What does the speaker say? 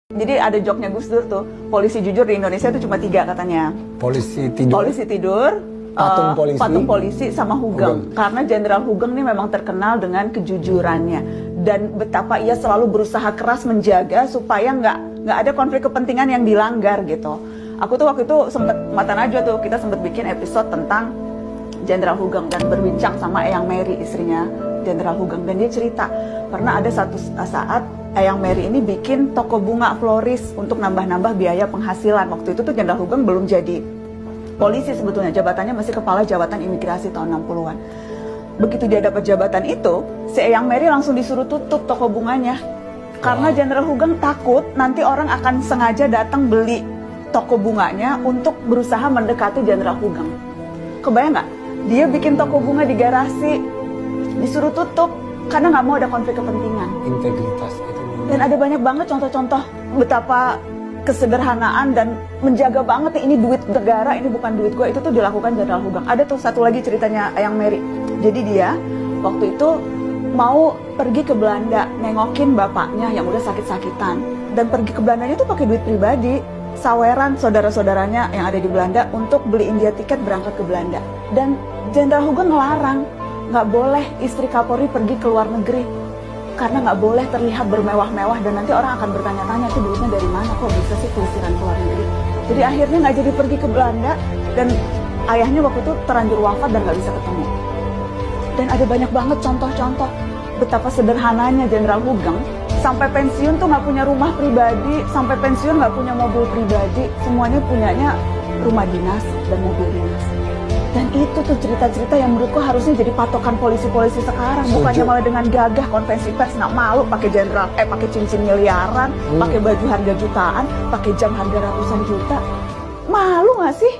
Jadi ada joknya Gus Dur tuh, polisi jujur di Indonesia itu cuma 3 katanya. Polisi tidur, patung polisi sama Hugeng. Karena Jenderal Hugeng ini memang terkenal dengan kejujurannya dan betapa ia selalu berusaha keras menjaga supaya nggak ada konflik kepentingan yang dilanggar gitu. Aku tuh waktu itu sempet mata najwa tuh, kita sempet bikin episode tentang Jenderal Hugeng dan berbincang sama Eyang Mary, istrinya Jenderal Hugeng, dan dia cerita pernah ada satu saat Eyang Mary ini bikin toko bunga floris untuk nambah-nambah biaya penghasilan. Waktu itu tuh Jenderal Hugeng belum jadi polisi sebetulnya, jabatannya masih Kepala Jabatan Imigrasi tahun 60-an. Begitu dia dapat jabatan itu, si Eyang Mary langsung disuruh tutup toko bunganya. Karena Jenderal Hugeng takut nanti orang akan sengaja datang beli toko bunganya untuk berusaha mendekati Jenderal Hugeng. Kebayang nggak? Dia bikin toko bunga di garasi, disuruh tutup karena nggak mau ada konflik kepentingan. Integritas itu. Dan ada banyak banget contoh-contoh betapa kesederhanaan dan menjaga banget ini duit negara, ini bukan duit gue, itu tuh dilakukan Jenderal Hugeng. Ada tuh satu lagi ceritanya Eyang Mary. Jadi dia waktu itu mau pergi ke Belanda nengokin bapaknya yang udah sakit-sakitan, dan pergi ke Belandanya tuh pakai duit pribadi, saweran saudara-saudaranya yang ada di Belanda untuk beliin dia tiket berangkat ke Belanda. Dan Jenderal Hugeng ngelarang, nggak boleh istri Kapolri pergi ke luar negeri karena nggak boleh terlihat bermewah-mewah dan nanti orang akan bertanya-tanya tuh duitnya dari mana, kok bisa sih pelesiran ke luar negeri. Jadi akhirnya nggak jadi pergi ke Belanda dan ayahnya waktu itu terlanjur wafat dan nggak bisa ketemu. Dan ada banyak banget contoh-contoh betapa sederhananya Jenderal Hugeng. Sampai pensiun tuh nggak punya rumah pribadi, sampai pensiun nggak punya mobil pribadi, semuanya punyanya rumah dinas dan mobil dinas. Dan itu tuh cerita-cerita yang menurutku harusnya jadi patokan polisi-polisi sekarang. Bukannya malah dengan gagah konvensi pers, nggak malu pakai pakai cincin miliaran, pakai baju harga jutaan, pakai jam harga ratusan juta. Malu nggak sih?